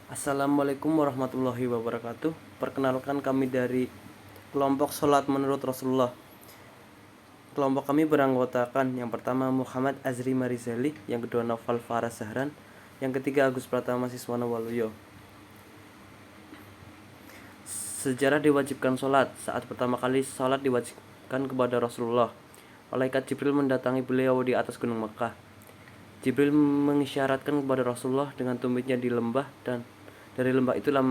Assalamualaikum warahmatullahi wabarakatuh. Perkenalkan, kami dari kelompok sholat menurut Rasulullah. Kelompok kami beranggotakan yang pertama Muhammad Azri Marizali, yang kedua Noval Farah Zahran, yang ketiga Agus Pratama Siswana Waluyo. Sejarah diwajibkan sholat. Saat pertama kali sholat diwajibkan kepada Rasulullah, malaikat Jibril mendatangi beliau di atas gunung Mekah. Jibril mengisyaratkan kepada Rasulullah dengan tumitnya di lembah, dan dari lembah itulah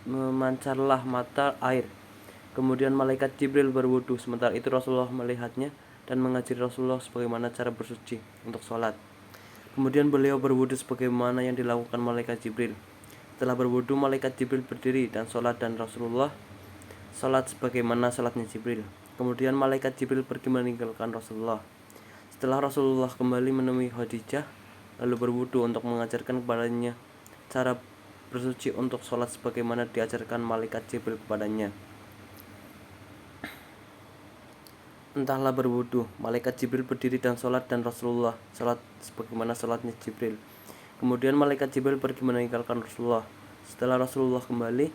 memancarlah mata air. Kemudian malaikat Jibril berwudu. Sementara itu Rasulullah melihatnya dan mengajari Rasulullah sebagaimana cara bersuci untuk sholat. Kemudian beliau berwudu sebagaimana yang dilakukan malaikat Jibril. Setelah berwudu, malaikat Jibril berdiri dan sholat, dan Rasulullah sholat sebagaimana sholatnya Jibril. Kemudian malaikat Jibril pergi meninggalkan Rasulullah. Setelah Rasulullah kembali menemui Khadijah, lalu berwudu untuk mengajarkan kepadanya cara bersuci untuk sholat sebagaimana diajarkan malaikat Jibril kepadanya. Entahlah berwudu, malaikat Jibril berdiri dan sholat, dan Rasulullah sholat sebagaimana sholatnya Jibril. Kemudian malaikat Jibril pergi meninggalkan Rasulullah. Setelah Rasulullah kembali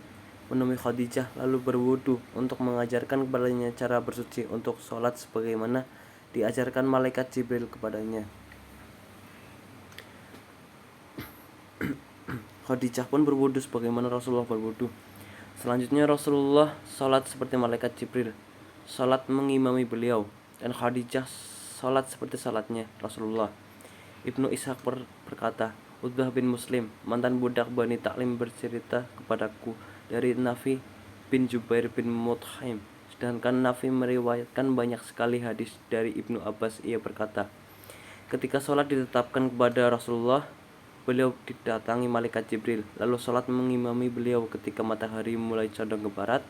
menemui Khadijah, lalu berwudu untuk mengajarkan kepadanya cara bersuci untuk sholat sebagaimana diajarkan malaikat Jibril kepadanya. Khadijah pun berwudu sebagaimana Rasulullah berwudu. Selanjutnya Rasulullah sholat seperti malaikat Jibril, sholat mengimami beliau, dan Khadijah sholat seperti sholatnya Rasulullah. Ibnu Ishaq berkata, Utbah bin Muslim, mantan budak Bani Taklim, bercerita kepadaku dari Nafi bin Jubair bin Muthaim. Sedangkan Nafi meriwayatkan banyak sekali hadis dari Ibnu Abbas. Ia berkata, ketika sholat ditetapkan kepada Rasulullah, beliau didatangi malaikat Jibril, lalu sholat mengimami beliau ketika matahari mulai condong ke barat.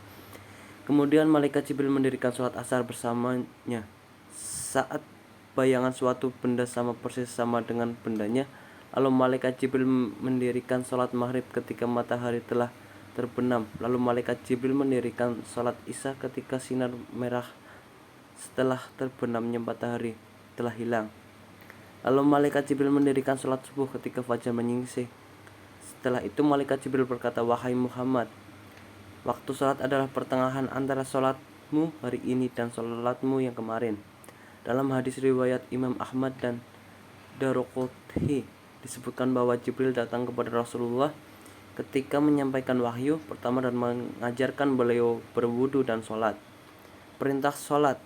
Kemudian malaikat Jibril mendirikan sholat asar bersamanya. Saat bayangan suatu benda sama persis sama dengan bendanya, lalu malaikat Jibril mendirikan sholat maghrib ketika matahari telah terbenam. Lalu malaikat Jibril mendirikan sholat isya ketika sinar merah setelah terbenamnya matahari telah hilang. Lalu malaikat Jibril mendirikan sholat subuh ketika fajar menyingsing. Setelah itu malaikat Jibril berkata, wahai Muhammad, waktu sholat adalah pertengahan antara sholatmu hari ini dan sholatmu yang kemarin. Dalam hadis riwayat Imam Ahmad dan Daruqutni disebutkan bahwa Jibril datang kepada Rasulullah ketika menyampaikan wahyu pertama dan mengajarkan beliau berwudu dan sholat. Perintah sholat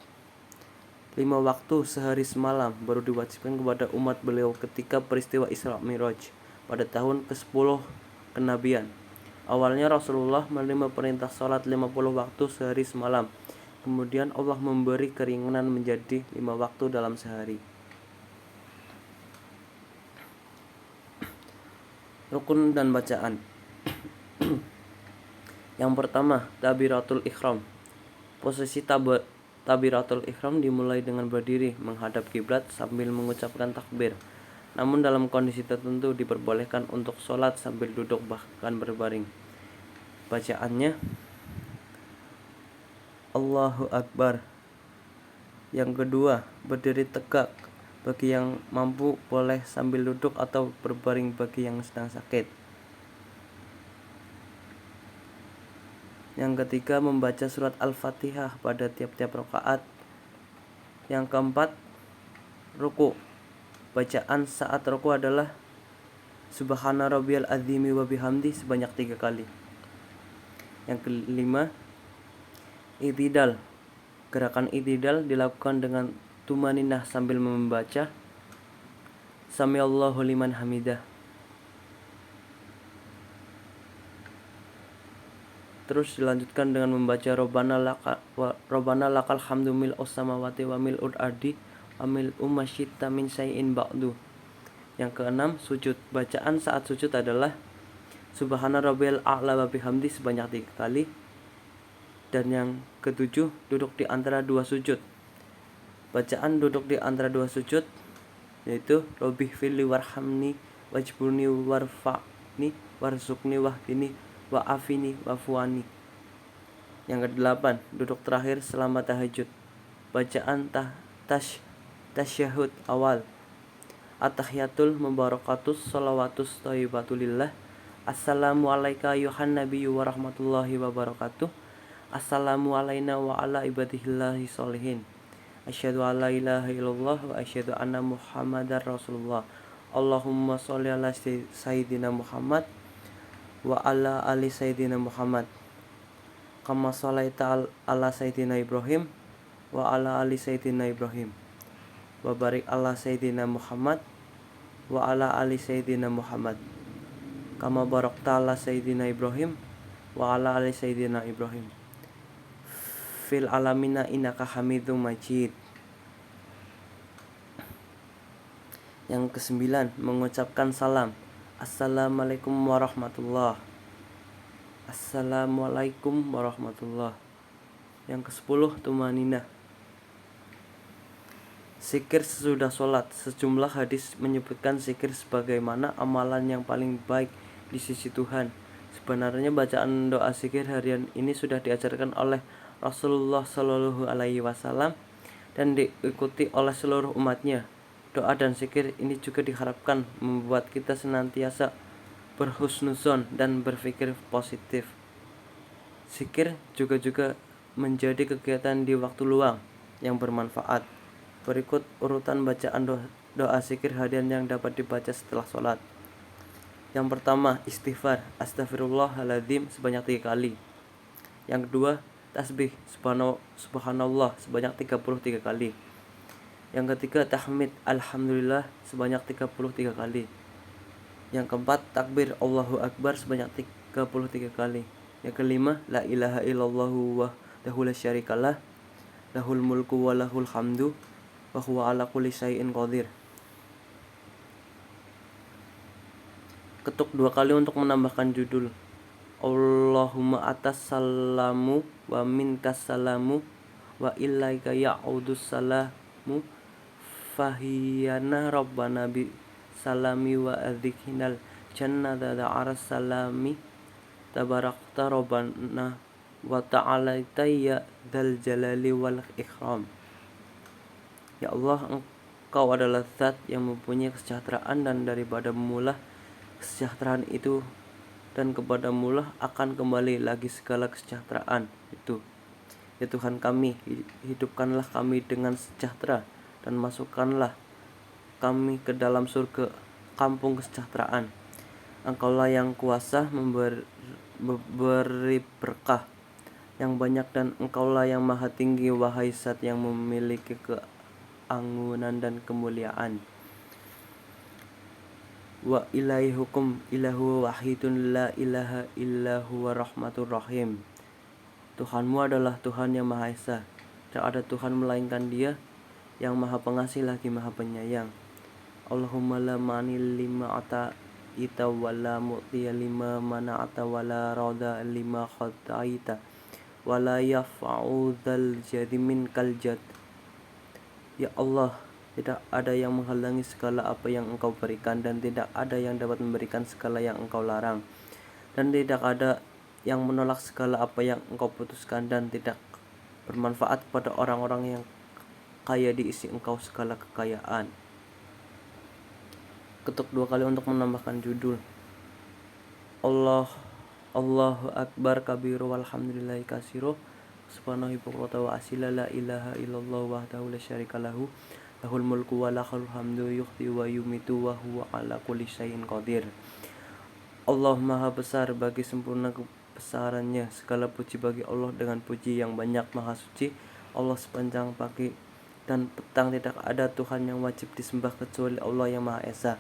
5 waktu sehari semalam baru diwajibkan kepada umat beliau ketika peristiwa Isra Mi'raj pada tahun ke-10 kenabian. Awalnya Rasulullah menerima perintah sholat 50 waktu sehari semalam. Kemudian Allah memberi keringanan menjadi 5 waktu dalam sehari. Rukun dan bacaan. Yang pertama, Takbiratul Ihram. Posisi Takbiratul Ihram dimulai dengan berdiri menghadap kiblat sambil mengucapkan takbir. Namun dalam kondisi tertentu diperbolehkan untuk sholat sambil duduk bahkan berbaring. Bacaannya Allahu Akbar. Yang kedua, berdiri tegak. Bagi yang mampu boleh sambil duduk atau berbaring bagi yang sedang sakit. Yang ketiga, membaca surat Al-Fatihah pada tiap-tiap rakaat. Yang keempat, ruku. Bacaan saat ruku adalah Subhana rabbiyal azimi wa bihamdi sebanyak 3 kali. Yang kelima, i'tidal. Gerakan i'tidal dilakukan dengan tumaninah sambil membaca Samiallahu liman hamidah. Terus dilanjutkan dengan membaca Robbana lakal hamdu mil'us samawati wa mil'ul ardi wa mil'u masyita min syai'in ba'du. Yang keenam, sujud. Bacaan saat sujud adalah Subhana rabbiyal a'la wa bihamdi sebanyak 3 kali. Dan yang ketujuh, duduk di antara 2 sujud. Bacaan duduk di antara 2 sujud yaitu Robbih fili warhamni wajburni warfa'ni warzukni wahdini wa'afini wafuani. Yang ke-8, duduk terakhir selama tahajud. Bacaan tasyahud awal, At-tahiyatul mubarakatus shalawatus thayyibatulillah Assalamu alayka ayuhan nabiyyu wa rahmatullahi wa barakatuh. Assalamu alayna wa ala ibadillahi sholihin. Asyhadu an la ilaha illallah wa asyhadu anna muhammadar rasulullah. Allahumma sholli ala sayyidina Muhammad wa ala ali sayyidina Muhammad. Kama sholaita ala sayyidina Ibrahim wa ala ali sayyidina Ibrahim. Wa barik ala sayyidina Muhammad wa ala ali sayyidina Muhammad. Kama barakta ala sayyidina Ibrahim wa ala ali sayyidina Ibrahim fil alamina innaka hamidum majid. Yang ke-9, mengucapkan salam. Assalamualaikum warahmatullah. Assalamualaikum warahmatullah. Yang ke-10, tumanina. Zikir sesudah sholat. Sejumlah hadis menyebutkan zikir sebagaimana amalan yang paling baik di sisi Tuhan. Sebenarnya bacaan doa zikir harian ini sudah diajarkan oleh Rasulullah Shallallahu Alaihi Wasallam dan diikuti oleh seluruh umatnya. Doa dan zikir ini juga diharapkan membuat kita senantiasa berhusnuzon dan berpikir positif. Zikir juga menjadi kegiatan di waktu luang yang bermanfaat. Berikut urutan bacaan doa zikir harian yang dapat dibaca setelah sholat. Yang pertama, istighfar, astagfirullahaladzim sebanyak 3 kali. Yang kedua, tasbih, subhanallah sebanyak 33 kali. Yang ketiga, tahmid, alhamdulillah sebanyak 33 kali. Yang keempat, takbir, Allahu Akbar sebanyak 33 kali. Yang kelima, la ilaha illallahu wahdahu la syarikalah, lahul mulku wa lahul hamdu wa huwa ala kulli syai'in qadir. Ketuk 2 kali untuk menambahkan judul. Allahumma atas salamu wa minkas salamu wa ilaika ya'udus salamu fahiyana rabbana bi salami wa adhikinal jannata da'aras salami tabarakta rabbana wa ta'alaita ya dzal jalali wal ikram. Ya Allah, Engkau adalah zat yang mempunyai kesejahteraan dan daripada mula kesejahteraan itu dan kepadamulah akan kembali lagi segala kesejahteraan itu. Ya Tuhan kami, hidupkanlah kami dengan sejahtera dan masukkanlah kami ke dalam surga, kampung kesejahteraan. Engkaulah yang kuasa memberi berkah yang banyak dan Engkaulah yang maha tinggi, wahai zat yang memiliki keanggunan dan kemuliaan. Wa ilaihukum ilahu wahidun la ilaha illahu wa rahmatur rahim. Tuhanmu adalah Tuhan yang Maha Esa. Tidak ada Tuhan melainkan Dia yang Maha Pengasih lagi Maha Penyayang. Allahumma la mani lima ataita wa la mu'tiya lima mana'ata wa la rada lima khataita wa la yafa'u dzal jadi minkal jad. Ya Allah, tidak ada yang menghalangi segala apa yang Engkau berikan dan tidak ada yang dapat memberikan segala yang Engkau larang. Dan tidak ada yang menolak segala apa yang Engkau putuskan dan tidak bermanfaat pada orang-orang yang kaya diisi Engkau segala kekayaan. Ketuk 2 kali untuk menambahkan judul. Allahu Akbar kabiru walhamdulillahi katsiro subhanahu wa asila la ilaha illallah wahdahu la syarikalahu lahul mulku wa lahul hamdu yuhyi wa yumitu wa huwa ala kulli syai'in qadir. Allah maha besar, bagi sempurna kebesarannya. Segala puji bagi Allah dengan puji yang banyak. Maha suci Allah sepanjang pagi dan petang. Tidak ada Tuhan yang wajib disembah kecuali Allah yang Maha Esa.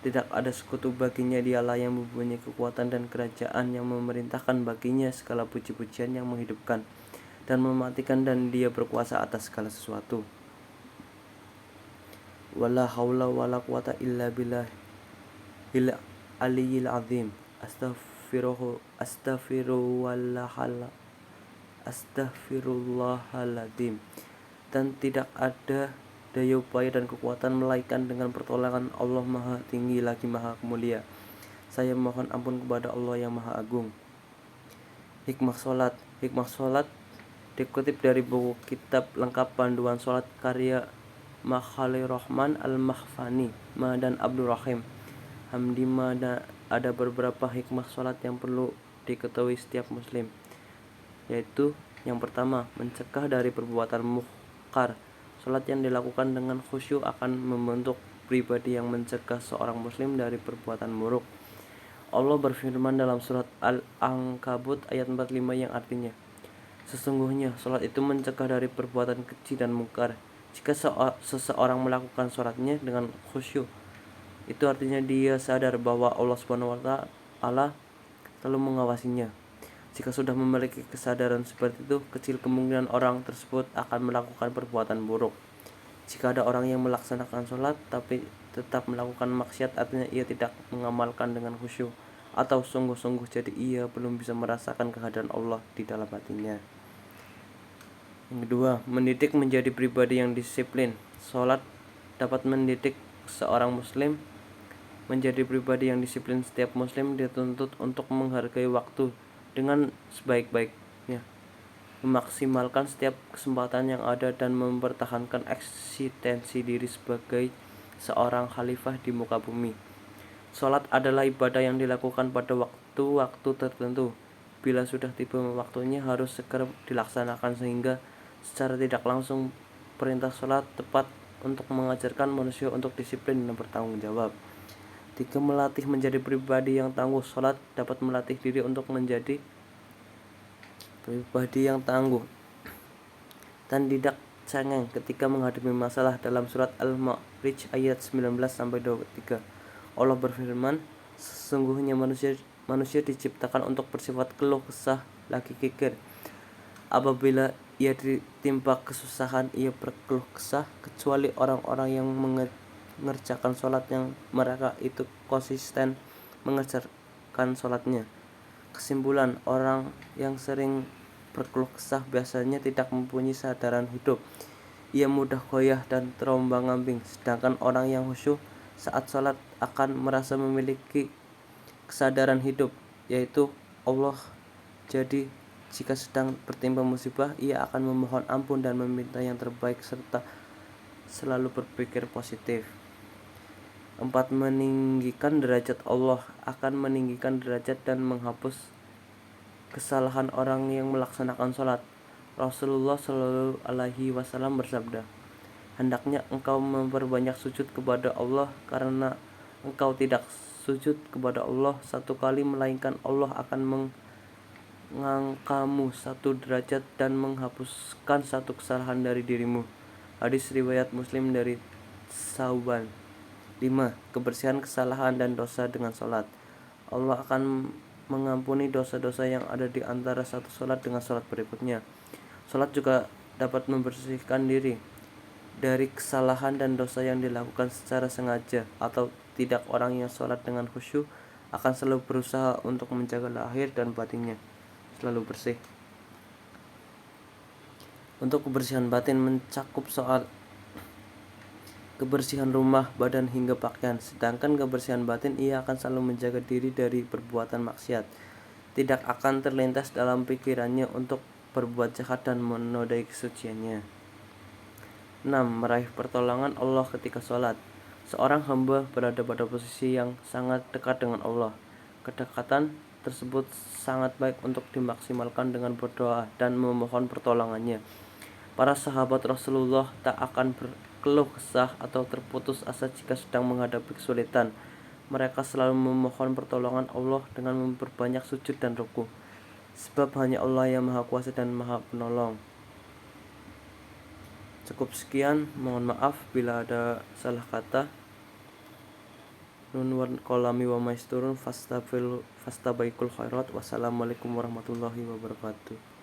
Tidak ada sekutu baginya. Dialah yang mempunyai kekuatan dan kerajaan, yang memerintahkan baginya segala puji-pujian, yang menghidupkan dan mematikan, dan Dia berkuasa atas segala sesuatu. Wala haula wala quwata illa billahil aliyyil azim. Astaghfirullahaladzim. Dan tidak ada daya upaya dan kekuatan melainkan dengan pertolongan Allah Maha Tinggi lagi Maha Mulia. Saya mohon ampun kepada Allah yang Maha Agung. Hikmah Sholat. Hikmah sholat dikutip dari buku kitab lengkap panduan sholat karya Makhalil Rahman Al-Mahfani dan Abdul Rahim Hamdi ada beberapa hikmah sholat yang perlu diketahui setiap muslim, yaitu yang pertama, mencegah dari perbuatan munkar. Sholat yang dilakukan dengan khusyuk akan membentuk pribadi yang mencegah seorang muslim dari perbuatan buruk. Allah berfirman dalam surat Al-Ankabut ayat 45 yang artinya, sesungguhnya sholat itu mencegah dari perbuatan keji dan mungkar. Jika seseorang melakukan sholatnya dengan khusyuk, itu artinya dia sadar bahwa Allah Subhanahu wa Ta'ala selalu mengawasinya. Jika sudah memiliki kesadaran seperti itu, kecil kemungkinan orang tersebut akan melakukan perbuatan buruk. Jika ada orang yang melaksanakan sholat tapi tetap melakukan maksiat, artinya ia tidak mengamalkan dengan khusyuk atau sungguh-sungguh, jadi ia belum bisa merasakan kehadiran Allah di dalam hatinya. Yang kedua, mendidik menjadi pribadi yang disiplin. Sholat dapat mendidik seorang muslim menjadi pribadi yang disiplin. Setiap muslim dituntut untuk menghargai waktu dengan sebaik-baiknya, memaksimalkan setiap kesempatan yang ada, dan mempertahankan eksistensi diri sebagai seorang khalifah di muka bumi. Sholat adalah ibadah yang dilakukan pada waktu-waktu tertentu. Bila sudah tiba waktunya harus segera dilaksanakan, sehingga secara tidak langsung perintah sholat tepat untuk mengajarkan manusia untuk disiplin dan bertanggung jawab. 3. Melatih menjadi pribadi yang tangguh. Sholat dapat melatih diri untuk menjadi pribadi yang tangguh dan tidak cengeng ketika menghadapi masalah. Dalam surat Al-Ma'arij ayat 19-23, Allah berfirman, sesungguhnya manusia diciptakan untuk bersifat keluh kesah lagi kikir. Apabila ia ditimpa kesusahan, ia berkeluh kesah, kecuali orang-orang yang mengerjakan sholat yang mereka itu konsisten mengerjakan sholatnya. Kesimpulan, orang yang sering berkeluh kesah biasanya tidak mempunyai sadaran hidup. Ia mudah goyah dan terombang-ambing. Sedangkan orang yang khusyuk saat sholat akan merasa memiliki kesadaran hidup, yaitu Allah. Jadi jika sedang bertimpa musibah, ia akan memohon ampun dan meminta yang terbaik serta selalu berpikir positif. 4. Meninggikan derajat. Allah akan meninggikan derajat dan menghapus kesalahan orang yang melaksanakan sholat. Rasulullah Shallallahu Alaihi Wasallam bersabda, hendaknya engkau memperbanyak sujud kepada Allah, karena engkau tidak sujud kepada Allah satu kali, melainkan Allah akan mengangkamu satu derajat dan menghapuskan satu kesalahan dari dirimu. Hadis riwayat Muslim dari Sauban. 5. Kebersihan kesalahan dan dosa dengan sholat. Allah akan mengampuni dosa-dosa yang ada di antara satu sholat dengan sholat berikutnya. Sholat juga dapat membersihkan diri dari kesalahan dan dosa yang dilakukan secara sengaja atau tidak. Orang yang sholat dengan khusyuk akan selalu berusaha untuk menjaga lahir dan batinnya selalu bersih. Untuk kebersihan batin mencakup soal kebersihan rumah, badan, hingga pakaian. Sedangkan kebersihan batin, ia akan selalu menjaga diri dari perbuatan maksiat. Tidak akan terlintas dalam pikirannya untuk berbuat jahat dan menodai kesuciannya. 6. Meraih pertolongan Allah ketika sholat. Seorang hamba berada pada posisi yang sangat dekat dengan Allah. Kedekatan tersebut sangat baik untuk dimaksimalkan dengan berdoa dan memohon pertolongannya. Para sahabat Rasulullah tak akan berkeluh kesah atau terputus asa jika sedang menghadapi kesulitan. Mereka selalu memohon pertolongan Allah dengan memperbanyak sujud dan ruku, sebab hanya Allah yang Maha Kuasa dan Maha Penolong. Cukup sekian, mohon maaf bila ada salah kata. Nun wal qalami wa maisturun fastabaikul khairat. Wassalamualaikum warahmatullahi wabarakatuh.